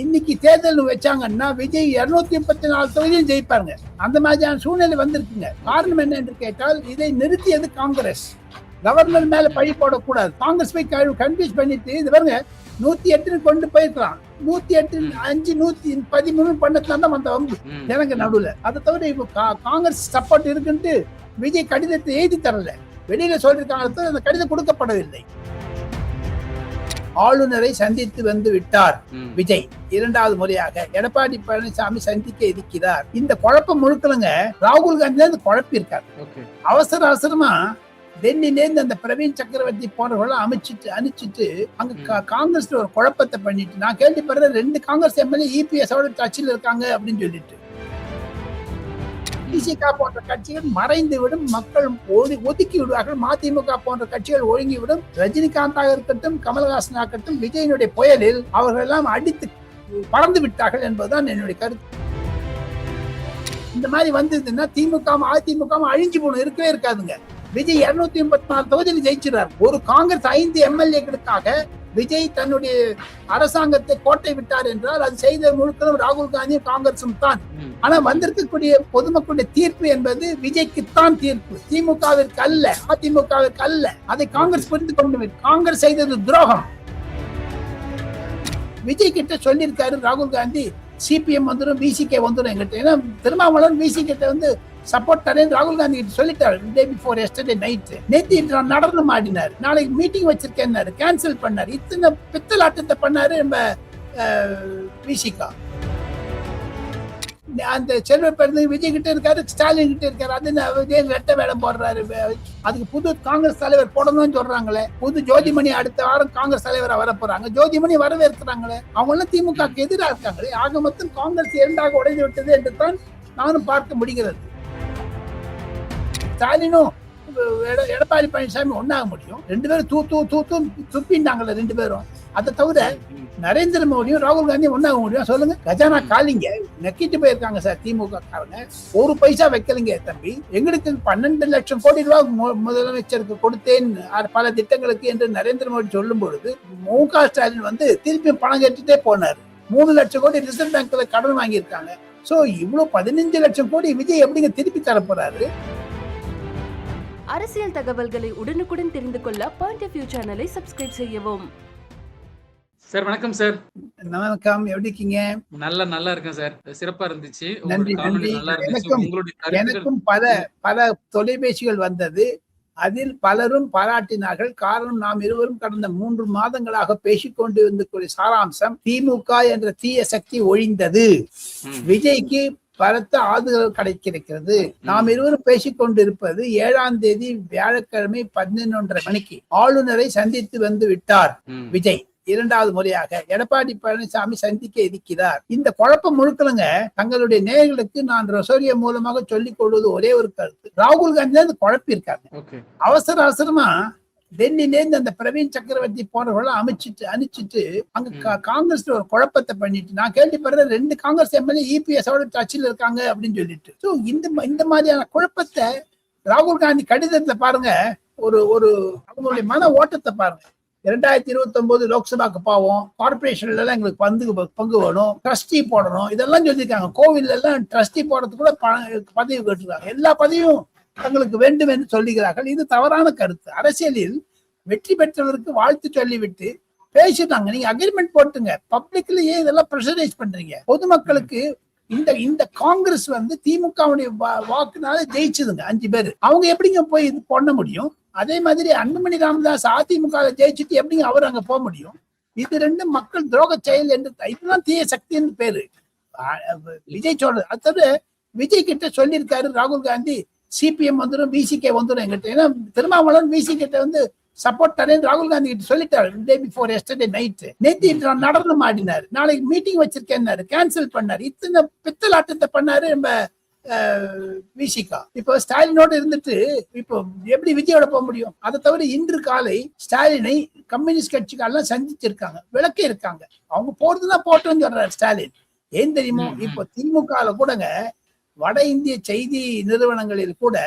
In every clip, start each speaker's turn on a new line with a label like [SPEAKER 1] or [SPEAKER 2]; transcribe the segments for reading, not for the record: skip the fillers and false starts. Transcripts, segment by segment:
[SPEAKER 1] இன்னைக்கு தேர்தல் வச்சாங்கன்னா விஜய் 234 தொகுதியும் ஜெயிப்பாங்க. அந்த மாதிரியான சூழ்நிலை வந்திருக்குங்க. காரணம் என்ன என்று கேட்டால், இதை நிறுத்தியது காங்கிரஸ். கவர்னர் மேல பழி போடக்கூடாது. காங்கிரஸ் போய் கன்ஃபியூஸ் பண்ணிட்டு இது பாருங்க 108 கொண்டு போயிருக்கலாம். 108 5 113 பண்ணதுதான் தான் வந்த வம்பு ஜனங்க நடுவுல. அதை தவிர இப்ப காங்கிரஸ் சப்போர்ட் இருக்குன்ட்டு விஜய் கடிதத்தை எழுதி தரல, வெளியில சொல்லிருக்காங்க. அந்த கடிதம் கொடுக்கப்படவில்லை. ஆளுநரை சந்தித்து வந்து விட்டார் விஜய். 2வது முறையாக எடப்பாடி பழனிசாமி சந்திக்க இருக்கிறார். இந்த குழப்பம் முழுக்கலங்க ராகுல் காந்தி குழப்பி இருக்காரு. அவசரமா டெல்லியிலேருந்து அந்த பிரவீன் சக்கரவர்த்தி போன்றவர்கள் அனுப்பிச்சிட்டு அங்க காங்கிரஸ்ல ஒரு குழப்பத்தை பண்ணிட்டு, நான் கேள்விப்படுறேன் 2 காங்கிரஸ் எம்எல்ஏ இபிஎஸ் டச்சில் இருக்காங்க அப்படின்னு சொல்லிட்டு. திமுக போன்ற கட்சிகள் மறைந்து விடும், மக்கள் ஒதுக்கி விடுவார்கள். மதிமுக போன்ற கட்சிகள் ஒழுங்கிவிடும். ரஜினிகாந்தாக இருக்கட்டும், கமல்ஹாசன் ஆகட்டும், விஜயனுடைய புயலில் அவர்கள் எல்லாம் அடித்து பறந்து விட்டார்கள் என்பதுதான் என்னுடைய கருத்து. இந்த மாதிரி வந்ததுன்னா திமுக அதிமுக அழிஞ்சு போன இருக்கவே இருக்காதுங்க. விஜய் 284 தொகுதியில் ஜெயிச்சிடார். ஒரு காங்கிரஸ் 5 எம்எல்ஏக்களுக்காக விஜய் தன்னுடைய அரசாங்கத்தை கோட்டை விட்டார் என்றால் அது செய்த முழுக்களும் ராகுல் காந்தியும் காங்கிரசும் தான். ஆனா வந்திருக்கக்கூடிய பொதுமக்களுடைய தீர்ப்பு என்பது விஜய்க்குத்தான் தீர்ப்பு, திமுகவிற்கு அல்ல, அதிமுகவிற்கு அல்ல. அதை காங்கிரஸ் புரிந்து கொண்டு காங்கிரஸ் செய்தது துரோகம். விஜய் கிட்ட சொல்லியிருக்காரு ராகுல் காந்தி, சிபிஎம் வந்துடும், பிசிகே வந்துடும் எங்கிட்ட. ஏன்னா திருமாவளவன் பிசி கிட்ட வந்து சப்போர்ட் தரேன் ராகுல் காந்தி கிட்ட சொல்லிட்டாரு. டே பிஃபோர் எஸ்டர்டே நைட் நேத்து நடனம் ஆடினார். நாளைக்கு மீட்டிங் வச்சிருக்கேன் கேன்சல் பண்ணாரு. இத்தனை பித்தலாட்டத்தை பண்ணாரு நம்ம விசிகா. அந்த செல்வ பிறந்த விஜய் கிட்ட இருக்காரு, ஸ்டாலின் கிட்ட இருக்காரு. அது ரெட்ட வேடம் போடுறாரு. அதுக்கு புது காங்கிரஸ் தலைவர் போடணும்னு சொல்றாங்களே. புது ஜோதிமணி அடுத்த வாரம் காங்கிரஸ் தலைவரா வர போறாங்க. ஜோதிமணி வரவேற்கிறாங்களே. அவங்க எல்லாம் திமுக எதிராக இருக்காங்களே. ஆக மொத்தம் காங்கிரஸ் 2ஆக உடைந்து விட்டது என்று தான் நானும் பார்க்க முடிகிறது. ஸ்டாலினும் எடப்பாடி பழனிசாமி ஒன்னாக முடியும். 2 பேரும் துப்பிண்டாங்கல்ல 2 பேரும். அதை தவிர நரேந்திர மோடியும் ராகுல் காந்தியும் ஒன்னாக முடியும். சொல்லுங்க, கஜானா காலிங்க நக்கிட்டு போயிருக்காங்க சார் திமுக காரங்க. 1 பைசா வைக்கலைங்க தம்பி. எங்களுக்கு 12 லட்சம் கோடி ரூபாய் முதலமைச்சருக்கு கொடுத்தேன் பல திட்டங்களுக்கு என்று நரேந்திர மோடி சொல்லும் பொழுது மு.க. ஸ்டாலின் வந்து திருப்பி பணம் கட்டிட்டே போனார். 3 லட்சம் கோடி ரிசர்வ் பேங்க்ல கடன் வாங்கியிருக்காங்க. சோ இவ்வளவு 15 லட்சம் கோடி விஜய் எப்படிங்க திருப்பி தரப்போறாரு?
[SPEAKER 2] அரசியல் தகவல்களை உடனுக்குடன் தெரிந்து கொள்ள பாயிண்ட் ஆஃப் வியூ சேனலை சப்ஸ்கிரைப் செய்யவும்.
[SPEAKER 3] சார் வணக்கம் சார்.
[SPEAKER 1] வணக்கம், எப்படி இருக்கீங்க?
[SPEAKER 3] நல்லா இருக்கேன் சார். சிறப்பா இருந்துச்சு.
[SPEAKER 1] நன்றி. எனக்கும் பல தொலைபேசிகள் வந்தது. அதில் பலரும் பாராட்டினார்கள். காரணம், நாம் இருவரும் கடந்த 3 மாதங்களாக பேசிக்கொண்டு இருந்த சாராம்சம், திமுக என்ற தீய சக்தி ஒழிந்தது, விஜய்க்கு பலத்த ஆதரவு கிடைக்கிறது. நாம் இருவரும் பேசிக்கொண்டு இருப்பது 7ஆம் தேதி வியாழக்கிழமை 11:30 மணிக்கு ஆளுநரை சந்தித்து வந்து விட்டார் விஜய். 2வது முறையாக எடப்பாடி பழனிசாமி சந்திக்க இருக்கிறார். இந்த குழப்பம் முழுக்கலங்க தங்களுடைய நேயர்களுக்கு நான் ரசோரியா மூலமாக சொல்லிக் கொள்வது ஒரே ஒரு கருத்து, ராகுல் காந்தி தான் குழப்பி இருக்காங்க. அவசரமா டெல்லியிலேருந்து அந்த பிரவீன் சக்கரவர்த்தி போன்றவர்கள் அனுப்பிச்சிட்டு அங்க காங்கிரஸ்ல ஒரு குழப்பத்தை பண்ணிட்டு, நான் கேள்விப்படுறேன் 2 காங்கிரஸ் எம்எல்ஏ இபிஎஸ் டச்சில் இருக்காங்க அப்படின்னு சொல்லிட்டு. சோ இந்த மாதிரியான குழப்பத்தை ராகுல் காந்தி கடிதத்துல பாருங்க, ஒரு அவங்களுடைய மன ஓட்டத்தை பாருங்க. 2029 லோக்சபாக்கு போவோம், கார்பரேஷன்ல எல்லாம் எங்களுக்கு பங்கு வேணும், ட்ரஸ்டி போடணும், இதெல்லாம் சொல்லியிருக்காங்க. கோவில் எல்லாம் ட்ரஸ்டி போடுறதுக்கு கூட பதவி கேட்டுருக்காங்க. எல்லா பதவியும் தங்களுக்கு வேண்டும் என்று சொல்லுகிறார்கள். இது தவறான கருத்து. அரசியலில் வெற்றி பெற்றவருக்கு வாழ்த்து சொல்லிவிட்டு பேசிட்டாங்க. நீங்க அக்ரிமெண்ட் போட்டுங்க. பப்ளிக்ல ஏன் இதெல்லாம் ப்ரெஷரைஸ் பண்றீங்க? பொதுமக்களுக்கு இந்த காங்கிரஸ் வந்து திமுகவுடைய வாக்குனால ஜெயிச்சதுங்க 5 பேர். அவங்க எப்படிங்க போய் இது பண்ண முடியும்? அதே மாதிரி அன்புமணி ராமதாஸ் அதிமுக ஜெயிச்சுட்டு எப்படிங்க அவர் அங்க போக முடியும்? இது 2 மக்கள் துரோக செயல் என்று, இதுதான் தீய சக்தின்னு பேரு. விஜய் சொல்றது. அடுத்தது விஜய் கிட்ட சொல்லியிருக்காரு ராகுல் காந்தி, சிபிஎம் வந்துடும், பிசிகே வந்துடும் எங்கிட்ட. ஏன்னா திருமாவளவன் பிசி கிட்ட வந்து சப்போர்ட் தரேன் ராகுல் காந்தி கிட்ட சொல்லிட்டாரு. டே பிஃபோர் எஸ்டர்டே நைட் நேத்து நடனம் ஆடினார். நாளைக்கு மீட்டிங் வச்சிருக்கேன் கேன்சல் பண்ணாரு. இத்தனை பித்தலாட்டத்தை பண்ணாரு நம்ம விசிகா. இப்போ ஸ்டாலினோட இருந்துட்டு இப்போ எப்படி விஜயோட போக முடியும்? அதை தவிர இன்று காலை ஸ்டாலினை கம்யூனிஸ்ட் கட்சிக்காரெல்லாம் சந்திச்சிருக்காங்க, விளக்கி இருக்காங்க. அவங்க போறதுதான் போட்டோன்னு சொல்றாரு ஸ்டாலின். ஏன் தெரியுமோ, இப்போ திமுகல கூடங்க வட இந்திய செய்தி நிறுவனங்களில் கூட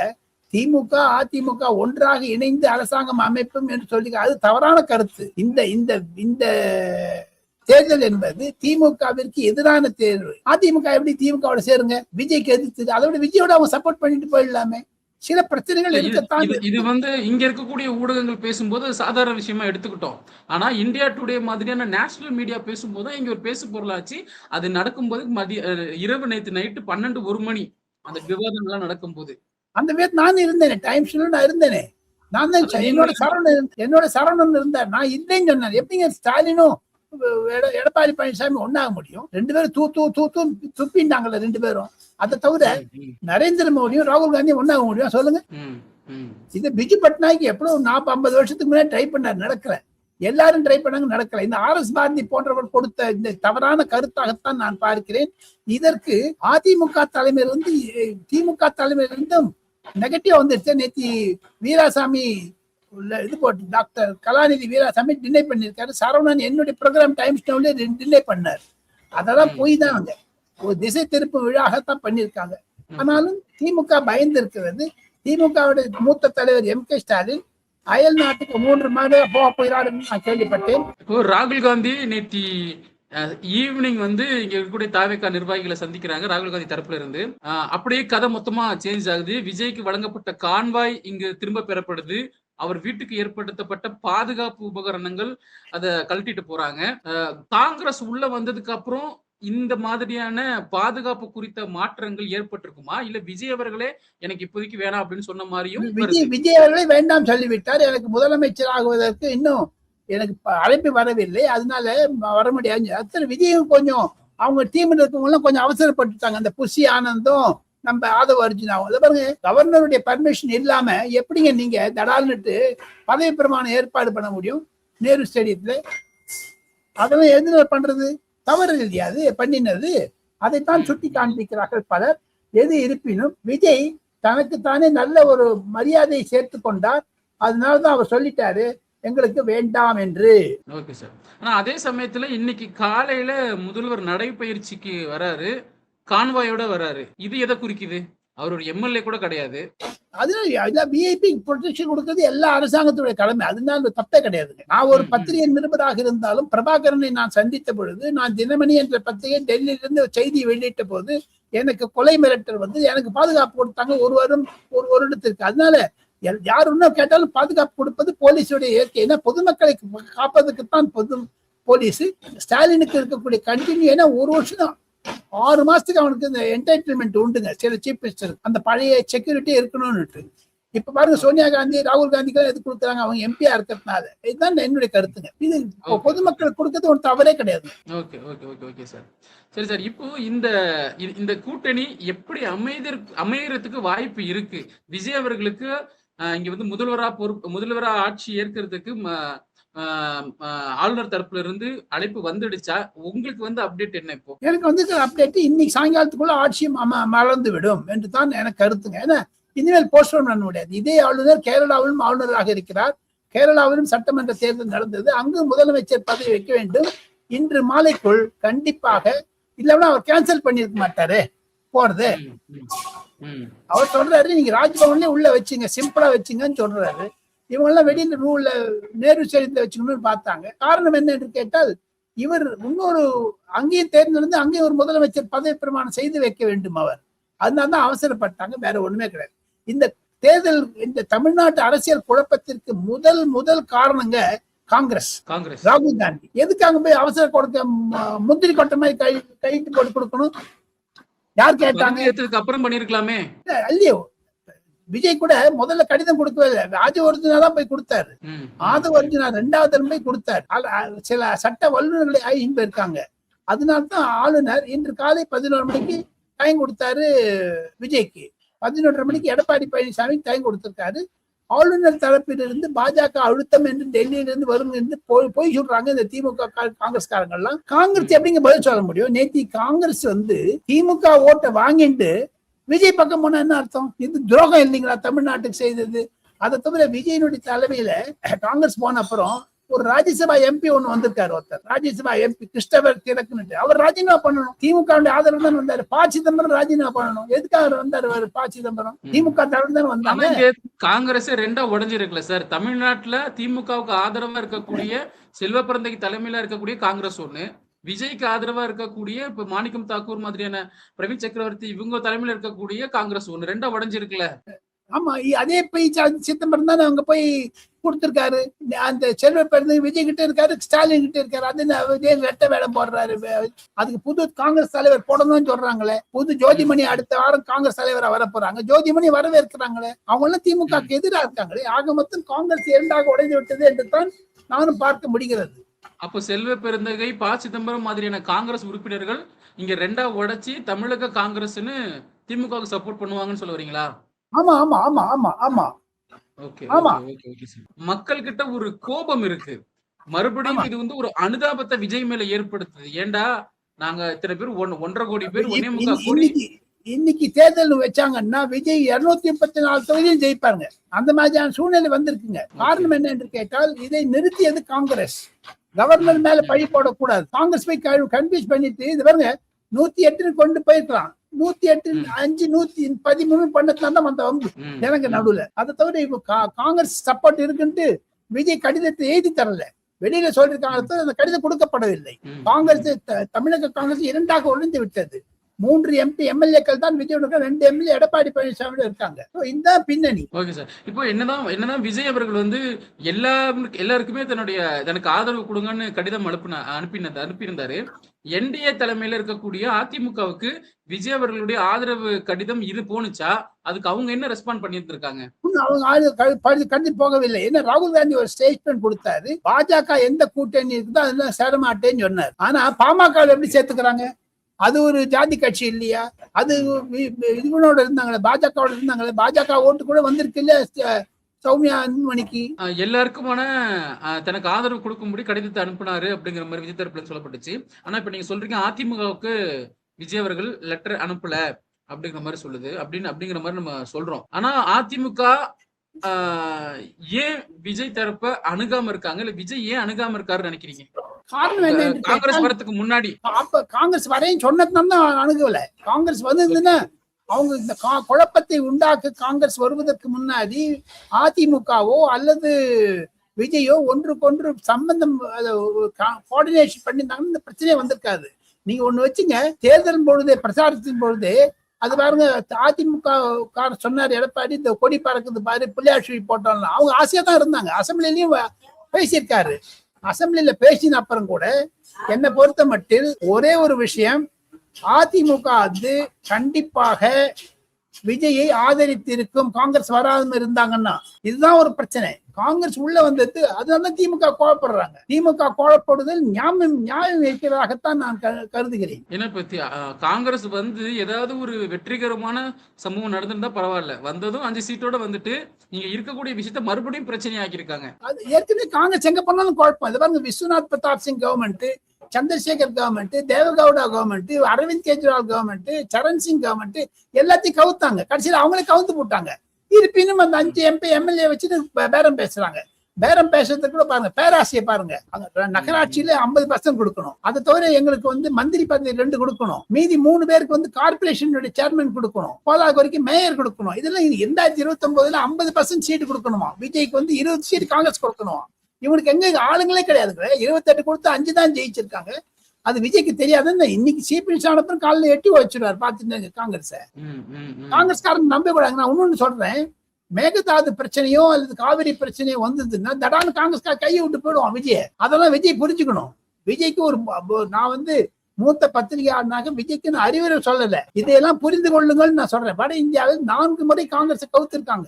[SPEAKER 1] திமுக அதிமுக ஒன்றாக இணைந்து அரசாங்கம் அமைப்பும் என்று சொல்லி, அது தவறான கருத்து. இந்த தேர்தல் என்பது திமுகவிற்கு எதிரான தேர்வு. அதிமுக எப்படி திமுகவோட சேருங்க? விஜய்க்கு எதிர்த்து, அதோட விஜயோட அவங்க சப்போர்ட் பண்ணிட்டு போயிடலாமே. சில பிரச்சனைகள் இருக்கத்தான்.
[SPEAKER 3] இது இங்க இருக்கக்கூடிய ஊடகங்கள் பேசும்போது சாதாரண விஷயமா எடுத்துக்கிட்டோம். ஆனா இந்தியா டுடே மாதிரியான நேஷனல் மீடியா பேசும்போது இங்க ஒரு பேசு பொருளாச்சு. அது நடக்கும்போது இரவு நைட்டு 12-1 மணி அந்த விவாதம் எல்லாம் நடக்கும்போது
[SPEAKER 1] அந்த வேத் நான் இருந்தேனே, டைம்ஸ்ல நான் இருந்தேனே. நான் தான் என்னோட சரவணன் இருந்தார். நான் இல்லைன்னு சொன்னேன். எப்படிங்க ஸ்டாலினும் எடப்பாடி பழனிசாமி ஒண்ணாக முடியும்? 2 பேரும் துப்பிட்டாங்கல்ல 2 பேரும். அதை தவிர நரேந்திர மோடியும் ராகுல் காந்தியும் ஒண்ணாக முடியும்? சொல்லுங்க. இது பிஜு பட்நாயக் எப்படியும் 40-50 வருஷத்துக்கு முன்னாடி ட்ரை பண்ணார், நடக்கல. எல்லாரும் ட்ரை பண்ணாங்க, நடக்கல. இந்த RS பாரதி போன்றவர் கொடுத்த இந்த தவறான கருத்தாகத்தான் நான் பார்க்கிறேன். இதற்கு அதிமுக தலைமையிலிருந்து திமுக தலைமையிலிருந்தும் நெகட்டிவ் வந்துருச்சு. நேத்தி வீராசாமி இது போட்டு டாக்டர் கலாநிதி வீராசாமி டினை பண்ணிருக்காரு. சரவணன் என்னுடைய ப்ரோக்ராம் டைம்ஸ் நவுல டினை பண்ணார். அதெல்லாம் போய் தான் அங்க ஒரு திசை திருப்பு விழாகத்தான் பண்ணிருக்காங்க. ஆனாலும் திமுக பயந்து இருக்கிறது. திமுகவுடைய மூத்த தலைவர் MK ஸ்டாலின் அயல் நாட்டுக்கு 3 மாதம் போகிறாருன்னு நான் கேள்விப்பட்டேன்.
[SPEAKER 3] ராகுல் காந்தி நேத்தி ஈவினிங் இங்க இருக்கக்கூடிய தாவேகா நிர்வாகிகளை சந்திக்கிறாங்க ராகுல் காந்தி தரப்புல இருந்து. அப்படியே கதை மொத்தமா சேஞ்ச் ஆகுது. விஜய்க்கு வழங்கப்பட்ட கான்வாய் இங்கு திரும்ப பெறப்படுது. அவர் வீட்டுக்கு ஏற்படுத்தப்பட்ட பாதுகாப்பு உபகரணங்கள் அதை கழட்டிட்டு போறாங்க. காங்கிரஸ் உள்ள வந்ததுக்கு அப்புறம் இந்த மாதிரியான பாதுகாப்பு குறித்த மாற்றங்கள் ஏற்பட்டிருக்குமா, இல்ல விஜய் அவர்களே எனக்கு இப்போதைக்கு வேணாம் அப்படின்னு சொன்ன மாதிரியும்?
[SPEAKER 1] விஜய் அவர்களே வேண்டாம் சொல்லிவிட்டார். எனக்கு முதலமைச்சர் ஆகுவதற்கு இன்னும் எனக்கு அழைப்பு வரவில்லை, அதனால வர முடியாது. அத்தனை விஜயும் கொஞ்சம் அவங்க டீம்ல இருக்கவங்க கொஞ்சம் அவசரப்பட்டுட்டாங்க. அந்த புஷி ஆனந்தும் நம்ம ஆதவ அர்ஜுனாவும். அதை பாருங்க, கவர்னருடைய பர்மிஷன் இல்லாம எப்படிங்க நீங்க தடால்னுட்டு பதவி பிரமாணம் ஏற்பாடு பண்ண முடியும் நேரு ஸ்டேடியத்துல? அதெல்லாம் எதுல பண்றது? தவறு இல்லையா அது பண்ணினது? அதைத்தான் சுட்டி காண்பிக்கிறார்கள் பலர். எது இருப்பினும் விஜய் தனக்குத்தானே நல்ல ஒரு மரியாதையை சேர்த்து கொண்டார். அதனாலதான் அவர் சொல்லிட்டாரு எங்களுக்கு வேண்டாம் என்று.
[SPEAKER 3] Okay sir. ஆனா அதே சமயத்துல இன்னைக்கு காலையில முதல்வர் நடைபயிற்சிக்கு வராரு, கான்வாயோட வராரு. இது எதை குறிக்குது? அவர் ஒரு MLA கூட கிடையாது.
[SPEAKER 1] அதனால விஐபி ப்ரொடெக்ஷன் கொடுக்கிறது எல்லா அரசாங்கத்துடைய கடமை. அதனால தப்பே கிடையாதுங்க. நான் ஒரு பத்திரிகை நிருபராக இருந்தாலும் பிரபாகரனை நான் சந்தித்த பொழுது, நான் தினமணி என்ற பத்திரிகை டெல்லியிலிருந்து செய்தி வெளியிட்ட போது எனக்கு கொலை மிரட்டல் வந்து எனக்கு பாதுகாப்பு கொடுத்தாங்க ஒரு வருடத்திற்கு. அதனால யார் இன்னும் கேட்டாலும் பாதுகாப்பு கொடுப்பது போலீஸுடைய இயற்கை. ஏன்னா பொதுமக்களை காப்பதுக்குத்தான் போலீஸ். ஸ்டாலினுக்கு இருக்கக்கூடிய கண்டினியூ, ஏன்னா 1 வருஷம் தான் 6 மாசத்துக்கு அவனுக்கு இந்த என்டைட்டில்மெண்ட் உண்டுங்க சில சீஃப் மினிஸ்டர், அந்த பழைய செக்யூரிட்டி இருக்கணும்னு. இப்ப பாருங்க, சோனியா காந்தி ராகுல் காந்திக்கு எது கொடுக்குறாங்க? அவங்க எம்பியா இருக்கிறதுனால. இதுதான் என்னுடைய கருத்துங்க. இது பொதுமக்களுக்கு கொடுக்கறது ஒரு தவறே கிடையாது.
[SPEAKER 3] Okay okay okay okay sir. சரி சார், இப்போ இந்த கூட்டணி எப்படி அமையறதுக்கு வாய்ப்பு இருக்கு? விஜய் அவர்களுக்கு இங்க முதல்வரா ஆட்சி ஏற்கிறதுக்கு ஆளுநர் தரப்புல இருந்து அழைப்பு வந்துடுச்சா? உங்களுக்கு அப்டேட் என்ன? இப்போ
[SPEAKER 1] எனக்கு அப்டேட் இன்னைக்கு சாயங்காலத்துக்குள்ள ஆட்சியும் மலர்ந்து விடும் என்று தான் எனக்கு கருத்துங்க. ஏன்னா இனிமேல் போஸ்ட்போன் பண்ண முடியாது. இதே ஆளுநர் கேரளாவிலும் ஆளுநராக இருக்கிறார். கேரளாவிலும் சட்டமன்ற தேர்தல் நடந்தது. அங்கு முதலமைச்சர் பதவி வைக்க வேண்டும். இன்று மாலைக்குள் கண்டிப்பாக, இல்லைன்னா அவர் கேன்சல் பண்ணிருக்க மாட்டாரு போறது. அவர் சொல்றாரு நீங்க ராஜ்பவன்லயே உள்ள வச்சுங்க, சிம்பிளா வச்சுங்கன்னு சொல்றாரு. இவங்க எல்லாம் வெளியில ரூல்ல நேரு ஸ்டேடியத்துல வச்சுக்கணும்னு பார்த்தாங்க. காரணம் என்ன என்று கேட்டால், இவர் இன்னொரு அங்கேயும் தேர்ந்தெடுத்து அங்கேயும் ஒரு முதலமைச்சர் பதவி பிரமாணம் செய்து வைக்க வேண்டும் அவர். அதனால்தான் அவசரப்பட்டாங்க, வேற ஒண்ணுமே கிடையாது. இந்த தேர்தல், இந்த தமிழ்நாட்டு அரசியல் குழப்பத்திற்கு முதல் காரணங்க காங்கிரஸ், ராகுல் காந்தி. எதுக்கு அங்க போய் அவசர கொடுக்க முந்திரி கொட்ட மாதிரி கைட்டு போட்டு கொடுக்கணும்? யார் கேட்டாங்க?
[SPEAKER 3] அப்புறம் பண்ணிருக்கலாமே.
[SPEAKER 1] இல்லையோ, விஜய் கூட முதல்ல கடிதம் கொடுக்கவே இல்லை. ராஜீவ் அர்ஜுனா தான் போய் கொடுத்தாரு. ஆதவ் அர்ஜுனா 2வது போய் கொடுத்தாரு. சில சட்ட வல்லுநர்களை ஆய்வு இருக்காங்க. அதனால்தான் ஆளுநர் இன்று காலை 11 மணிக்கு டைம் கொடுத்தாரு விஜய்க்கு. 11:30 மணிக்கு எடப்பாடி பழனிசாமி டைம் கொடுத்திருக்காரு. ஆளுநர் தரப்பிலிருந்து பாஜக அழுத்தம் என்று டெல்லியிலிருந்து வரும் என்று போய் சொல்றாங்க இந்த திமுக காங்கிரஸ்காரங்க எல்லாம். காங்கிரஸ் எப்படிங்க பதில் சொல்ல முடியும்? நேத்தி காங்கிரஸ் திமுக ஓட்டை வாங்கிட்டு விஜய் பக்கம் போனா என்ன அர்த்தம்? இது துரோகம் இல்லைங்களா தமிழ்நாட்டுக்கு செய்தது? அதை தவிர விஜயனுடைய தலைமையில காங்கிரஸ் போன அப்புறம் ஒரு ராஜ்யசபா எம்பி ஒண்ணு வந்திருக்காரு, ஒருத்தர் ராஜ்யசபா எம்பி கிறிஸ்டபர் திலக்குன்னு, அவர் ராஜினாமா பண்ணணும். திமுக ஆதரவு தான் வந்தாரு. ப. சிதம்பரம் ராஜினாமா பண்ணணும். எதுக்காக வந்தாரு ப. சிதம்பரம்? திமுக தலைவர் தான் வந்தாங்க.
[SPEAKER 3] காங்கிரஸ் ரெண்டா உடைஞ்சிருக்குல்ல சார். தமிழ்நாட்டுல திமுகவுக்கு ஆதரவா இருக்கக்கூடிய செல்வ பிறந்தகை தலைமையில இருக்கக்கூடிய காங்கிரஸ் ஒண்ணு, விஜய்க்கு ஆதரவா இருக்கக்கூடிய இப்ப மாணிக்கம் தாக்கூர் மாதிரியான பிரவீன் சக்கரவர்த்தி இவங்க தலைமையில இருக்கக்கூடிய காங்கிரஸ் ஒண்ணு, ரெண்டா உடைஞ்சிருக்குல்ல.
[SPEAKER 1] ஆமா, அதே போய் சிதம்பரம் தானே அங்க போய் கொடுத்திருக்காரு. அந்த செல்வ பிறந்தகை விஜய் கிட்ட இருக்காரு, ஸ்டாலின் கிட்ட இருக்காரு. அது ரெட்ட வேடம் போடுறாரு. அதுக்கு புது காங்கிரஸ் தலைவர் போடணும்னு சொல்றாங்களே. புது ஜோதிமணி அடுத்த வாரம் காங்கிரஸ் தலைவரா வர போறாங்க. ஜோதிமணி வரவேற்கிறாங்களே. அவங்க எல்லாம் திமுக எதிராக இருக்காங்களே. ஆக மொத்தம் காங்கிரஸ் இரண்டாக உடைந்து விட்டது என்று தான் நானும் பார்க்க முடிகிறது.
[SPEAKER 3] அப்போ செல்வ பெருந்தகை, ப. சிதம்பரம் மாதிரியான காங்கிரஸ் உறுப்பினர்கள் இங்க ரெண்டா உடைச்சி தமிழக காங்கிரஸ்னு திமுகவுக்கு சப்போர்ட் பண்ணுவாங்கன்னு சொல்ல வரீங்களா?
[SPEAKER 1] ஆமா ஆமா ஆமா ஆமா ஆமா.
[SPEAKER 3] மக்கள் கிட்ட ஒரு கோபம் இருக்கு. மறுபடியும் இது வந்து ஒரு அனுதாபத்தை விஜய் மேல ஏற்படுத்துது. ஏண்டா நாங்க இத்தனை பேர் 1.5 கோடி பேர் ஒன்னே முக்கால் கோடி
[SPEAKER 1] இன்னைக்கு தேர்தல் வச்சாங்கன்னா விஜய் 234 தொகுதியும் ஜெயிப்பாங்க. அந்த மாதிரியான சூழ்நிலை வந்திருக்குங்க. காரணம் என்ன என்று கேட்டால், இதை நிறுத்தியது காங்கிரஸ். கவர்னர் மேல பழி போடக்கூடாது. காங்கிரஸ் போய் கன்ஃபியூஸ் பண்ணிட்டு இது பாருங்க 108 கொண்டு போயிருக்கலாம். 108 5 113 பண்ணதுதான் வந்த வம்பு ஜனங்க நடுவுல. அதை தவிர இப்ப காங்கிரஸ் சப்போர்ட் இருக்குன்ட்டு விஜய் கடிதத்தை எழுதி தரல, வெளியில சொல்லிருக்காங்க. அந்த கடிதம் கொடுக்கப்படவில்லை. காங்கிரஸ் தமிழக காங்கிரஸ் இரண்டாக உடைந்து விட்டது. 3 MP எம்எல்ஏக்கள் தான் விஜய், 2 எம்எல்ஏ எடப்பாடி பழனிசாமி இருக்காங்க. இந்த பின்னணி.
[SPEAKER 3] Okay sir. இப்போ என்னதான் விஜய் அவர்கள் வந்து எல்லாருக்குமே தனக்கு ஆதரவு கொடுங்கன்னு கடிதம் அனுப்பியிருந்தாரு. என்டிஏ தலைமையில இருக்கக்கூடிய அதிமுகவுக்கு விஜய் அவர்களுடைய ஆதரவு கடிதம் இது போனுச்சா? அதுக்கு அவங்க என்ன ரெஸ்பாண்ட் பண்ணிட்டு இருக்காங்க?
[SPEAKER 1] அவங்க கடிதம் போகவில்லை. என்ன ராகுல் காந்தி ஒரு ஸ்டேட்மெண்ட் கொடுத்தாரு. பாஜக எந்த கூட்டணி இருக்குதோ அதெல்லாம் சேரமாட்டேன்னு சொன்னார். ஆனா பாமக எப்படி சேர்த்துக்கிறாங்க? அது ஒரு ஜாதி கட்சி இல்லையா? அது இவனோட இருந்தாங்களே, பாஜகவோட இருந்தாங்களே. பாஜக ஓட்டு கூட வந்திருக்கு இல்ல சௌமியா அன்புமணிக்கு.
[SPEAKER 3] எல்லாருக்குமான தனக்கு ஆதரவு கொடுக்கும்படி கடிதத்தை அனுப்பினாரு அப்படிங்கிற மாதிரி விஜய் தரப்புல சொல்லப்பட்டுச்சு. ஆனா இப்ப நீங்க சொல்றீங்க அதிமுகவுக்கு விஜய் அவர்கள் லெட்டர் அனுப்பல அப்படிங்கிற மாதிரி சொல்லுது அப்படிங்கிற மாதிரி நம்ம சொல்றோம். ஆனா அதிமுக ஏன் விஜய் தரப்ப அணுகாம இருக்காங்க, இல்ல விஜய் ஏன் அணுகாம இருக்காருன்னு நினைக்கிறீங்க?
[SPEAKER 1] காரணம் என்ன?
[SPEAKER 3] காங்கிரஸ் வரதுக்கு முன்னாடி
[SPEAKER 1] காங்கிரஸ் வரையும் சொன்னதுனால அணுகல. காங்கிரஸ் வந்ததுன்னா அவங்க இந்த குழப்பத்தை உண்டாக்க காங்கிரஸ் வருவதற்கு முன்னாடி அதிமுகவோ அல்லது விஜயோ ஒன்றுக்கொன்று சம்பந்தம் கோஆர்டினேஷன் பண்ணியிருந்தாங்கன்னா இந்த பிரச்சனையே வந்திருக்காது. நீங்க ஒண்ணு வச்சுங்க, தேர்தல் பொழுதே பிரச்சாரத்தின் பொழுது அது பாருங்க, அதிமுக சொன்னாரு எடப்பாடி, இந்த கொடி பறக்குது பாரு, பிள்ளையாட்சி போட்டோம்னா அவங்க ஆசையா தான் இருந்தாங்க. அசம்பிளிலையும் பேசியிருக்காரு. அசம்பிளில பேசின அப்புறம் கூட என்னை பொறுத்த மட்டில் ஒரே ஒரு விஷயம், அதிமுக வந்து கண்டிப்பாக விஜயை ஆதரித்திருக்கும் காங்கிரஸ் வராம இருந்தாங்கன்னா. இதுதான் ஒரு பிரச்சனை. காங்கிரஸ் உள்ள வந்தது அதனால திமுக கோவப்படுறாங்க. திமுக கோவப்படுதல் நியாயம் வைக்கிறதாகத்தான் நான் கருதுகிறேன்.
[SPEAKER 3] ஏன்னா பத்தி காங்கிரஸ் வந்து ஏதாவது ஒரு வெற்றிகரமான சம்பவம் நடந்திருந்தா பரவாயில்ல, வந்ததும் 5 சீட்டோட வந்துட்டு நீங்க இருக்கக்கூடிய விஷயத்த மறுபடியும் பிரச்சனை ஆக்கியிருக்காங்க.
[SPEAKER 1] அது ஏற்கனவே காங்கிரஸ் எங்க பண்ணாலும் குழப்பம். இது பாருங்க, Vishwanath Pratap Singh government, Chandrashekhar government, Deve Gowda government, Arvind Kejriwal government, Charan Singh government எல்லாத்தையும் கவுத்தாங்க. கடைசியில் அவங்களே கவுத்து போட்டாங்க. இருப்பினும் அந்த 5 MP எம்எல்ஏ வச்சுட்டு பேரம் பேசுறாங்க. பேரம் பேசுறதுக்கு கூட பாருங்க, பேராசியை பாருங்க. நகராட்சியில 50% கொடுக்கணும். அதை தவிர எங்களுக்கு வந்து மந்திரி பதவி 2 கொடுக்கணும். மீதி 3 பேருக்கு வந்து கார்பரேஷனுடைய சேர்மன் கொடுக்கணும். போதாது வரைக்கும் மேயர் கொடுக்கணும். இதெல்லாம் 2029 50% சீட்டு கொடுக்கணுமா? விஜய்க்கு வந்து 20 சீட்டு காங்கிரஸ் கொடுக்கணும். இவனுக்கு எங்க ஆளுங்களே கிடையாதுங்க. 28 கொடுத்து 5 தான் ஜெயிச்சிருக்காங்க. அது விஜய்க்கு தெரியாதுன்னு இன்னைக்கு சீஃப் மினிஸ்டர் ஆனப்பறம் காலையில எட்டி வச்சுருவார். பாத்துட்டு காங்கிரஸ்காரன் நம்ப கூடாது. நான் இன்னொன்னு சொல்றேன், மேகதாது பிரச்சனையோ அல்லது காவிரி பிரச்சனையோ வந்ததுன்னா தடான காங்கிரஸ்கார கையை விட்டு போயிடுவான் விஜய். அதெல்லாம் விஜய் புரிஞ்சுக்கணும். விஜய்க்கு நான் வந்து மூத்த பத்திரிகையாளனாக விஜய்க்கு நான் அறிவுரை சொல்லல. இதையெல்லாம் புரிந்து கொள்ளுங்கள் நான் சொல்றேன். வட இந்தியாவில் 4 முறை காங்கிரஸ் கவுத்திருக்காங்க.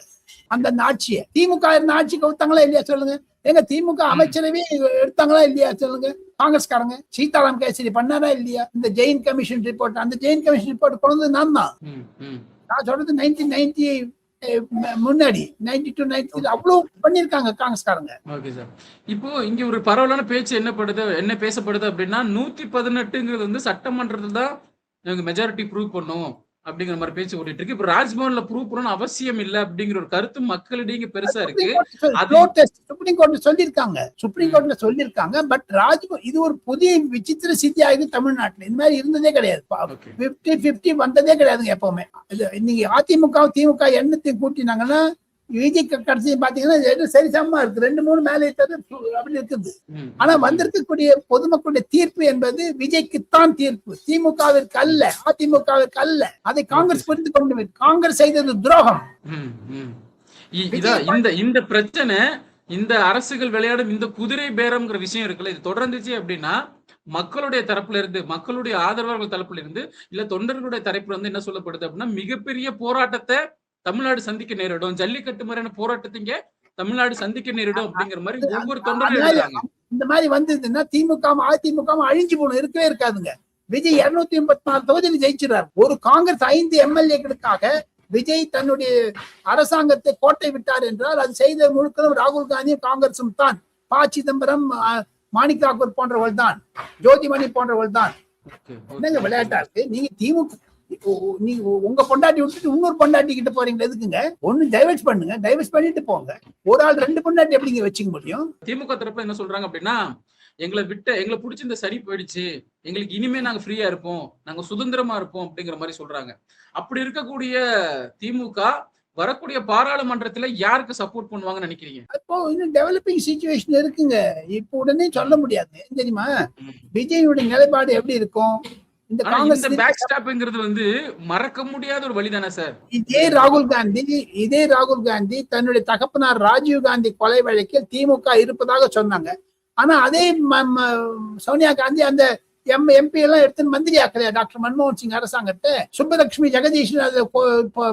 [SPEAKER 1] அந்த ஆட்சியை திமுக இருந்த ஆட்சி கவுத்தாங்களா இல்லையா சொல்லுங்க? எங்க திமுக அமைச்சரவே எடுத்தாங்களா இல்லையா சொல்லுங்க? காங்கிரஸ்காரங்க சீதாராம் கேசரி பண்ணாரா இல்லையா? இந்த ஜெயின் கமிஷன் ரிப்போர்ட், அந்த ஜெயின் கமிஷன் ரிப்போர்ட் கொண்டு நான் தான். நான் சொல்றது 1990 முன்னாடி 92 93 அவ்வளவு பண்ணிருக்காங்க காங்கிரஸ்காரங்க.
[SPEAKER 3] Okay sir. இப்போ இங்க ஒரு பரவலான பேச்சு என்ன பேசப்படுது அப்படின்னா 118ங்கிறது வந்து சட்டமன்றத்துல தான் மெஜாரிட்டி ப்ரூவ் பண்ணும் அப்படிங்கிற மாதிரி பேச்சு ஓடிட்டு இருக்கு. இப்ப ராஜ்பவன்ல ப்ரூவ் பண்ணணும் அவசியம் இல்ல அப்படிங்கிற ஒரு கருத்து மக்களிடையே இங்க பெருசா இருக்கு.
[SPEAKER 1] சுப்ரீம் கோர்ட்ல சொல்லியிருக்காங்க. பட் ராஜ்பவன் இது ஒரு புதிய விசித்திர சித்தி ஆகுது தமிழ்நாட்டுல. இந்த மாதிரி இருந்ததே கிடையாது. 50-50 வந்ததே கிடையாதுங்க எப்பவுமே. நீங்க அதிமுக திமுக எண்ணத்தையும் கூட்டினாங்கன்னா விஜய் கடைசி பாத்தீங்கன்னா சரிசமமா இருக்கு. 2-3 மேலே அப்படி இருக்குது. ஆனா வந்திருக்கக்கூடிய பொதுமக்களுடைய தீர்ப்பு என்பது விஜய்க்குத்தான் தீர்ப்பு, திமுகவிற்கு அல்ல, அதிமுகவிற்கு அல்ல. அதை காங்கிரஸ் புரிந்து கொண்டு காங்கிரஸ் செய்தது துரோகம்.
[SPEAKER 3] இந்த பிரச்சனை, இந்த அரசுகள் விளையாடும் இந்த குதிரை பேரம்ங்கிற விஷயம் இருக்குல்ல, இது தொடர்ந்துச்சு அப்படின்னா மக்களுடைய தரப்புல இருந்து, மக்களுடைய ஆதரவாளர்கள் தரப்புல இருந்து, இல்ல தொண்டர்களுடைய தரப்புல இருந்து என்ன சொல்லப்படுது அப்படின்னா மிகப்பெரிய போராட்டத்தை தமிழ்நாடு சந்திக்க நேரிடும், ஜல்லிக்கட்டு மாதிரியான போராட்டத்தை தமிழ்நாடு சந்திக்க நேரிடும் அப்படிங்கிற மாதிரி ஒவ்வொரு தொண்டரும்
[SPEAKER 1] இந்த மாதிரி வந்ததுன்னா திமுக அதிமுக அழிஞ்சு போகணும், இருக்கவே இருக்காதுங்க. விஜய் 234 தொகுதியில் ஜெயிச்சிடார். ஒரு காங்கிரஸ் 5 எம்எல்ஏக்களுக்காக விஜய் தன்னுடைய அரசாங்கத்தை கோட்டை விட்டார் என்றால் அது செய்த முழுக்களும் ராகுல் காந்தியும் காங்கிரசும் தான். ப. சிதம்பரம், மாணிக் தாக்கூர் போன்றவர்கள் தான், ஜோதிமணி போன்றவர்கள் தான். என்னங்க விளையாட்டா இருக்கு? நீங்க திமுக நீங்க உங்க பொண்டாட்டி விட்டுட்டு இன்னொரு பொண்டாட்டி கிட்ட போறீங்க எதுக்குங்க? ஒண்ணு டைவர்ஸ் பண்ணுங்க, டைவர்ஸ் பண்ணிட்டு போங்க. ஒரு ஆள் 2 பொண்டாட்டி எப்படிங்க வச்சுக்க முடியும்?
[SPEAKER 3] திமுக தரப்புல என்ன சொல்றாங்க அப்படின்னா எங்களை பிடிச்சி இந்த சரி போயிடுச்சு, எங்களுக்கு இனிமே நாங்க ஃப்ரீயா இருப்போம், நாங்க சுதந்திரமா இருப்போம் அப்படிங்கிற மாதிரி சொல்றாங்க. அப்படி இருக்கக்கூடிய திமுக வரக்கூடிய பாராளுமன்றத்துல யாருக்கு சப்போர்ட் பண்ணுவாங்கன்னு நினைக்கிறீங்க?
[SPEAKER 1] அப்போ இன்னும் டெவலப்பிங் சிச்சுவேஷன் இருக்குங்க. இப்போ உடனே சொல்ல முடியாது. தெரியுமா விஜயோட நிலைப்பாடு எப்படி இருக்கும்?
[SPEAKER 3] இந்த காங்கிரஸ் பேக் ஸ்டாப்ங்கிறது வந்து மறக்க முடியாத ஒரு வழிதானே சார்?
[SPEAKER 1] இதே ராகுல் காந்தி தன்னுடைய தகப்பனார் ராஜீவ் காந்தி கொலை வழக்கில் திமுக இருப்பதாக சொன்னாங்க. ஆனா அதே சோனியா காந்தி அந்த எம்பி எல்லாம் எடுத்து மந்திரி ஆக்கலையா? டாக்டர் மன்மோகன் சிங் அரசாங்கத்தை சுப்பலட்சுமி ஜெகதீஷ்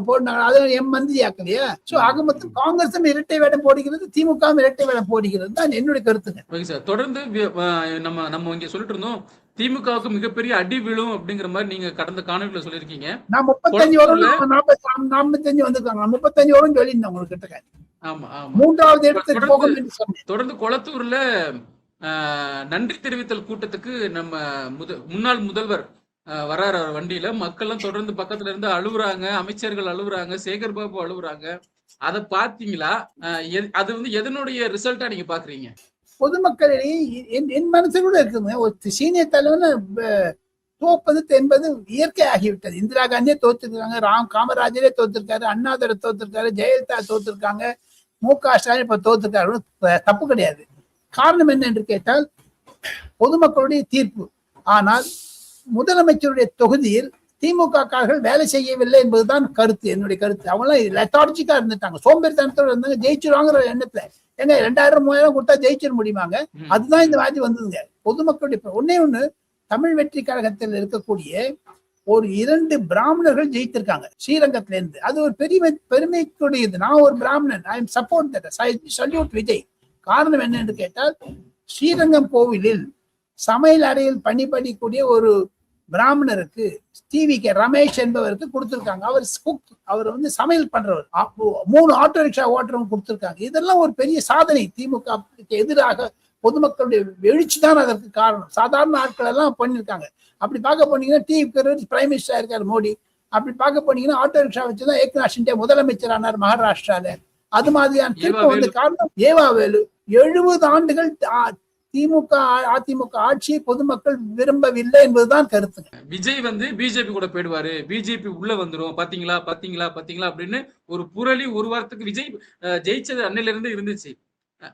[SPEAKER 1] போடுனாங்க, அதை மந்திரி ஆக்கலையா? சோ ஆக மொத்தம் காங்கிரசும் இரட்டை வேடம் போடுகிறது, திமுகவும் இரட்டை வேடம் போடுகிறது தான் என்னுடைய கருத்துங்க.
[SPEAKER 3] தொடர்ந்து நம்ம இங்க சொல்லிட்டு இருந்தோம் திமுகவுக்கு மிகப்பெரிய அடி விழும் அப்படிங்கிற மாதிரி நீங்க கடந்த காணொலியில சொல்லிருக்கீங்க.
[SPEAKER 1] நான் 35 வரும் 45 வந்திருக்காங்க. 35 வரும் சொல்லியிருந்தேன் உங்களுக்கு.
[SPEAKER 3] ஆமா ஆமா.
[SPEAKER 1] 3வது இடத்துக்கு போகும் என்று சொன்னேன்.
[SPEAKER 3] தொடர்ந்து கொளத்தூர்ல நன்றி தெரிவித்தல் கூட்டத்துக்கு நம்ம முன்னாள் முதல்வர் வர்றாரு வண்டியில. மக்கள் எல்லாம் தொடர்ந்து பக்கத்துல இருந்து அழுவுறாங்க, அமைச்சர்கள் அழுவுறாங்க, சேகர் பாபு அழுவுறாங்க. அதை பாத்தீங்களா? அது வந்து எதனுடைய ரிசல்ட்டா நீங்க பாக்குறீங்க?
[SPEAKER 1] பொதுமக்களிடையே என் மனசு கூட இருக்குங்க. ஒரு சீனியர் தலைவன் தோப்பது என்பது இயற்கை ஆகிவிட்டது. இந்திரா காந்தியே தோத்துருக்காங்க, காமராஜரே தோத்துருக்காரு, அண்ணாதுரை தோத்துருக்காரு, ஜெயலலிதா தோத்துருக்காங்க, மு.க. ஸ்டாலின் இப்ப தோத்துருக்காரு. தப்பு கிடையாது. காரணம் என்ன என்று கேட்டால் பொதுமக்களுடைய தீர்ப்பு. ஆனால் முதலமைச்சருடைய தொகுதியில் திமுக வேலை செய்யவில்லை என்பதுதான் கருத்து, என்னுடைய கருத்து. அவங்களாம் லெத்தார்ஜிக்கா இருந்துட்டாங்க, சோம்பேறித்தனத்தோட இருந்தாங்க. ஜெயிச்சிருவாங்கிற எண்ணத்துல ஏங்க 2000-3000 கொடுத்தா ஜெயிச்சிட முடியுமாங்க? அதுதான் இந்த மாதிரி வந்ததுங்க. பொதுமக்களுடைய ஒண்ணு தமிழ் வெற்றி கழகத்தில் இருக்கக்கூடிய ஒரு 2 பிராமணர்கள் ஜெயித்திருக்காங்க ஸ்ரீரங்கத்துல இருந்து. அது ஒரு பெருமைக்குரியது. நான் ஒரு பிராமணன், I am support that, I salute Vijay. காரணம் என்ன என்று கேட்டால் ஸ்ரீரங்கம் கோவிலில் சமையல் அறையில் பணிபடிக்கூடிய ஒரு பிராமணருக்கு டிவிகே ரமேஷ் என்பவருக்கு கொடுத்திருக்காங்க. அவர் வந்து சமையல் பண்றவர். 3 ஆட்டோ ரிக்ஷா ஓட்டுறவங்க கொடுத்திருக்காங்க. இதெல்லாம் ஒரு பெரிய சாதனை. திமுக எதிராக பொதுமக்களுடைய எழுச்சி தான் அதற்கு காரணம். சாதாரண ஆட்கள் எல்லாம் பண்ணிருக்காங்க. அப்படி பார்க்க போனீங்கன்னா டிவி பிரைம் மினிஸ்டரா இருக்காரு மோடி. அப்படி பார்க்க போனீங்கன்னா ஆட்டோ ரிக்ஷா வச்சுதான் ஏக்நாத் ஷிண்டே முதலமைச்சர் ஆனார் மகாராஷ்டிரால. அது மாதிரியான திருப்பம் வந்த காரணம் ஏவாவேலு. 70 ஆண்டுகள் திமுக அதிமுக ஆட்சியை பொதுமக்கள் விரும்பவில்லை என்பதுதான் கருத்துங்க.
[SPEAKER 3] விஜய் வந்து பிஜேபி கூட போயிடுவாரு, பிஜேபி உள்ள வந்துரும், பாத்தீங்களா பாத்தீங்களா பாத்தீங்களா அப்படின்னு ஒரு புரளி ஒரு வாரத்துக்கு விஜய் ஜெயிச்சது அன்னையில இருந்து இருந்துச்சு.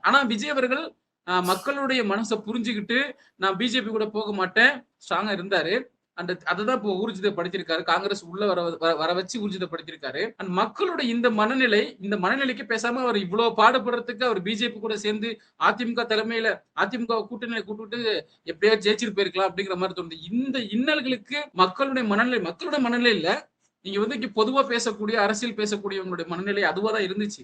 [SPEAKER 3] ஆனா விஜய் அவர்கள் மக்களுடைய மனசை புரிஞ்சுக்கிட்டு நான் பிஜேபி கூட போக மாட்டேன் ஸ்ட்ராங்கா இருந்தாரு. அததான் இப்போ ஊர்ஜிதப்படுத்திருக்காரு. காங்கிரஸ் உள்ள வர வச்சு ஊர்ஜிதப்படுத்திருக்காரு. மக்களுடைய இந்த மனநிலைக்கு பேசாம அவர் இவ்வளவு பாடுபடுறதுக்கு அவர் பிஜேபி கூட சேர்ந்து அதிமுக தலைமையில அதிமுக கூட்டணியில கூப்பிட்டு எப்படியா ஜெயிச்சிட்டு போயிருக்கலாம் அப்படிங்கிற மாதிரி தோணுது. இந்த இன்னல்களுக்கு மக்களுடைய மனநிலை இல்ல, நீங்க வந்து இங்க பொதுவா பேசக்கூடிய அரசியல் பேசக்கூடியவங்களுடைய மனநிலை அதுவாதான் இருந்துச்சு.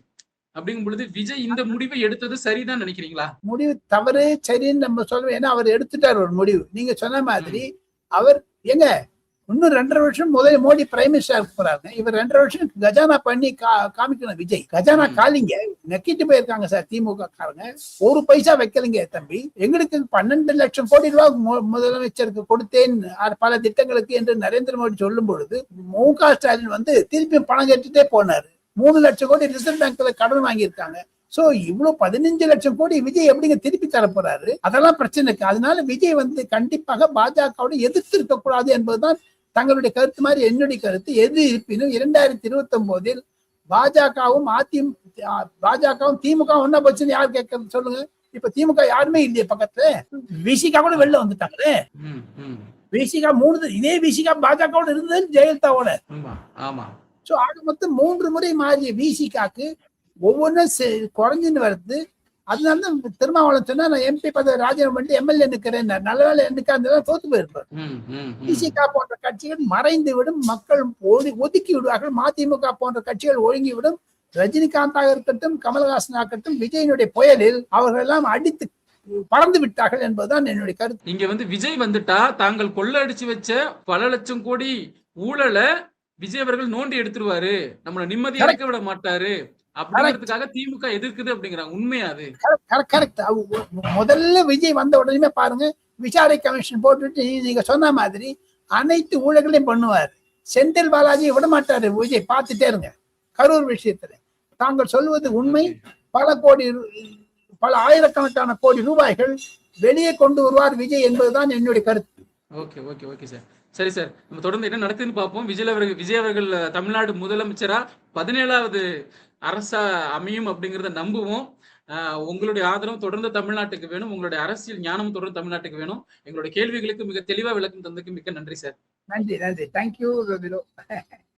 [SPEAKER 3] அப்படிங்கும் பொழுது விஜய் இந்த முடிவை எடுத்தது சரிதான் நினைக்கிறீங்களா?
[SPEAKER 1] முடிவு தவறு சரின்னு நம்ம சொல்றோம். ஏன்னா அவர் எடுத்துட்டார் ஒரு முடிவு. நீங்க சொன்ன மாதிரி அவர் இன்னும் 2.5 வருஷம் முதல்ல மோடி பிரைம் மினிஸ்டர் போறாங்க. இவர் 2.5 வருஷம் கஜானா பண்ணி காமிக்கணும் விஜய். கஜானா காலிங்க நக்கிட்டு போயிருக்காங்க சார் திமுக காரங்க. ஒரு பைசா வைக்கலைங்க தம்பி. எங்களுக்கு 12 லட்சம் கோடி ரூபாய் முதலமைச்சருக்கு கொடுத்தேன் பல திட்டங்களுக்கு என்று நரேந்திர மோடி சொல்லும் பொழுது மு.க. ஸ்டாலின் வந்து திருப்பி பணம் கட்டிட்டே போனாரு. 3 லட்சம் கோடி ரிசர்வ் பேங்க்ல கடன் வாங்கியிருக்காங்க. சோ இவ்வளவு 15 லட்சம் கோடி விஜய் எப்படிங்க திருப்பி தரப்போறாரு? அதெல்லாம் பிரச்சனை இருக்கு. அதனால விஜய் வந்து கண்டிப்பாக பாஜகவோட எதிர்த்து இருக்கக்கூடாது என்பதுதான் தங்களுடைய கருத்து மாதிரி என்னுடைய கருத்து. எது இருப்பினும் 2029 பாஜகவும் திமுக ஒன்னா போச்சுன்னு யார் கேட்கறது சொல்லுங்க. இப்ப திமுக யாருமே இல்லையே பக்கத்துல. விசிகா கூட வெளில வந்துட்டாங்களே. விசிகா 3 இதே விசிகா பாஜகவோட இருந்தது ஜெயலலிதாவோட. சோ ஆக மொத்தம் 3 முறை மாறிய விசிகாக்கு ஒவ்வொன்றும் குறைஞ்சுன்னு வருது. அதனாலதான் திருமாவளவன் சொன்னா நான் எம்பி பதவி ராஜினாமா பண்ணிட்டு எம்எல்ஏ நிக்கிறேன். நல்ல வேலை எனக்கு தோத்து போயிருப்பார். விசிகா போன்ற கட்சிகள் மறைந்து விடும், மக்கள் ஒதுக்கி விடுவார்கள். மதிமுக போன்ற கட்சிகள் ஒழுங்கி விடும். ரஜினிகாந்தாக இருக்கட்டும், கமல்ஹாசன் ஆகட்டும், விஜயனுடைய புயலில் அவர்கள் எல்லாம் அடித்து பறந்து விட்டார்கள் என்பதுதான் என்னுடைய கருத்து.
[SPEAKER 3] இங்க வந்து விஜய் வந்துட்டா தாங்கள் கொள்ளடிச்சு வச்ச பல லட்சம் கோடி ஊழலை விஜய் அவர்கள் நோண்டி எடுத்துருவாரு, நம்மள நிம்மதி இறக்க விட மாட்டாரு அப்படிங்கிறதுக்காக திமுக எதிர்க்குது அப்படிங்கிறாங்க. உண்மையா அது?
[SPEAKER 1] கரெக்ட். முதல்ல விஜய் வந்த உடனே பாருங்க, விசாரணை கமிஷன் போட்டுட்டு நீங்க சொன்ன மாதிரி அனைத்து ஊழல்களையும் பண்ணுவாரு. செந்தில் பாலாஜியை விட மாட்டாரு விஜய். பார்த்துட்டே இருங்க. கரூர் விஷயத்துல தாங்கள் சொல்வது உண்மை. பல ஆயிரக்கணக்கான கோடி ரூபாய்கள் வெளியே கொண்டு வருவார் விஜய் என்பதுதான் என்னுடைய கருத்து.
[SPEAKER 3] Okay okay okay sir. சரி சார், நம்ம தொடர்ந்து என்ன நடக்குதுன்னு பார்ப்போம். விஜய் அவர்கள் தமிழ்நாடு முதலமைச்சரா 17வது அரசா அமையும் அப்படிங்கிறத நம்புவோம். உங்களுடைய ஆதரவு தொடர்ந்து தமிழ்நாட்டுக்கு வேணும். உங்களுடைய அரசியல் ஞானம் தொடர்ந்து தமிழ்நாட்டுக்கு வேணும். எங்களுடைய கேள்விகளுக்கு மிக தெளிவா விளக்கம் தந்ததுக்கு மிக்க நன்றி சார்.
[SPEAKER 1] நன்றி. தேங்க்யூ.